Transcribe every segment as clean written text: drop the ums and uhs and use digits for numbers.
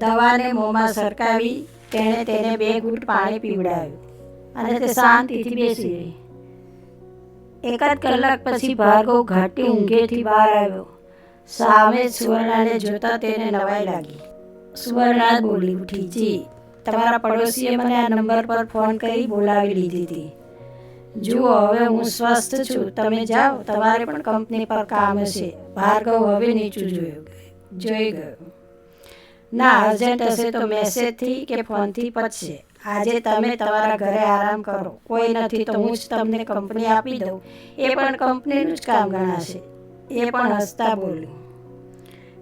દવાને મોંમાં સરકાવી તેણે તેને 2 ઘૂંટ પાણી પીવડાવ્યું અને તે શાંતિથી બેસી રહી. એકાદ કલાક પછી ભાર્ગવ ઘાટી ઊંઘેથી બહાર આવ્યો. સામે સુવર્ણાને જોતા તેને નવાઈ લાગી. સુવર્ણા બોલી ઉઠી, જી, તમારા પડોશીએ મને આ નંબર પર ફોન કરી બોલાવી લીધી હતી. જુઓ, હવે હું સ્વસ્થ છું, તમે જાઓ, તમારે પણ કંપની પર કામ હશે. ભાર્ગવ હવે નીચું જોઈ ગયો. ના, અર્જન્ટ હશે તો મેસેજથી કે ફોનથી પતશે. આજે તમે તમારા ઘરે આરામ કરો. કોઈ નથી તો હું જ તમને કંપની આપી દઉં. એ પણ કંપનીનું જ કામ ગણાશે. એ પણ હસતા બોલ્યું.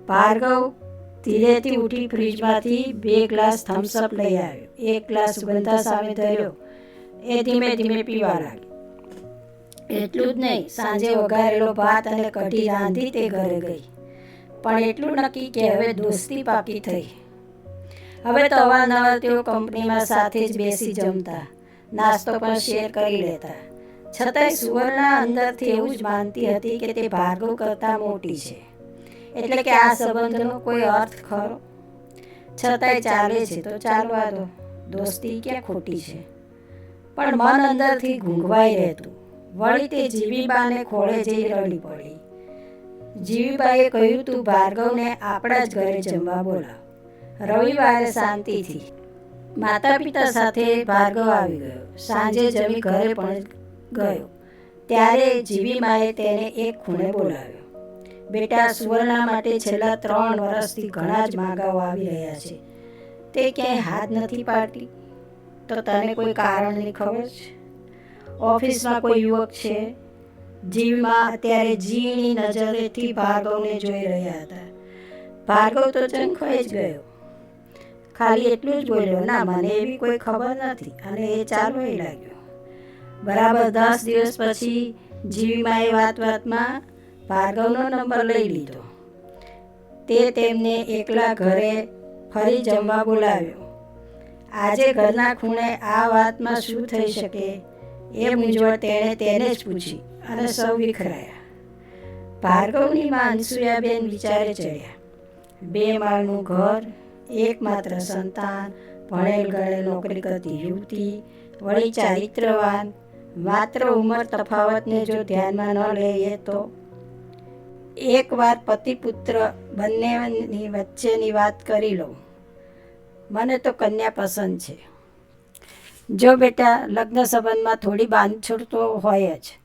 ભાર્ગવ ધીરેથી ઉઠી ફ્રીજમાંથી 2 ગ્લાસ થમ્સઅપ લઈ આવ્યો. 1 ગ્લાસ સુગંધા સામે ધર્યો. એ ધીમે ધીમે પીવા લાગી. એટલું જ નહીં, સાંજે વઘારેલો ભાત અને કઢી રાંધી તે ઘરે ગઈ. પણ એટલું નક્કી કે હવે દોસ્તી પાકી થઈ. હવે તો અવારનવાર તેઓ કંપનીમાં સાથે જ બેસી જમતા, નાસ્તો પણ શેર કરી લેતા. છતાંય સુવર્ણા અંદરથી એવું જ માનતી હતી કે તે ભાર્ગવ કરતાં મોટી છે, એટલે કે આ સંબંધનો કોઈ અર્થ ખરો. છતાંય ચાલે છે તો ચાલવા દો, દોસ્તી ક્યાં ખોટી છે. પણ મન અંદરથી ઘૂંઘવાઈ રહેતું. વળી તે જીવીબાને ખોળે જઈ રડી પડી. જીવીબાએ કહ્યું, તું ભાર્ગવને આપણા જ ઘરે જમવા બોલાવ. રવિવારે શાંતિથી. માતા પિતા સાથે ભાર્ગવ આવી ગયો. સાંજે જમી ઘરે પણ ગયો. ત્યારે જીવીમાએ તેને એક ખૂણે બોલાવ્યો. બેટા, સુવર્ણા માટે છેલ્લા 3 વર્ષથી ઘણા જ માગાઓ આવી રહ્યા છે. તે ક્યાંય હાથ નથી પાડતી. તો તને કોઈ કારણની ખબર છે? ઓફિસમાં કોઈ યુવક છે? જીવીમા અત્યારે ઝીણી નજરેથી ભાર્ગવને જોઈ રહ્યા હતા. ભાર્ગવ તો ચંખવાઈ જ ગયો. ખાલી એટલું જ બોલ્યો, ના, મને એવી કોઈ ખબર નથી. અને એ ચાલવા લાગ્યો. બરાબર 10 દિવસ પછી જીવીમાએ વાતમાં ભાર્ગવનો નંબર લઈ લીધો. તે તેમને એકલા ઘરે ફરી જમવા બોલાવ્યો. આજે ઘરના ખૂણે આ વાતમાં શું થઈ શકે એ મૂંઝવણ તેણે તેને જ પૂછી અને સૌ વિખરાયા. ભાર્ગવની માં અનસુયાબેન વિચારે ચડ્યા. 2 માળનું ઘર, એકમાત્ર સંતાન, ભણેલ ગણેલ નોકરી કરતી યુવતી, વળી ચારિત્રવાન. માત્ર ઉંમર તફાવતને જો ધ્યાનમાં ન લઈએ તો એકવાર પતિ પુત્ર બંનેની વચ્ચેની વાત કરી લો. મને તો કન્યા પસંદ છે. જો બેટા, લગ્ન સંબંધમાં થોડી બાંધછોડ તો હોય જ.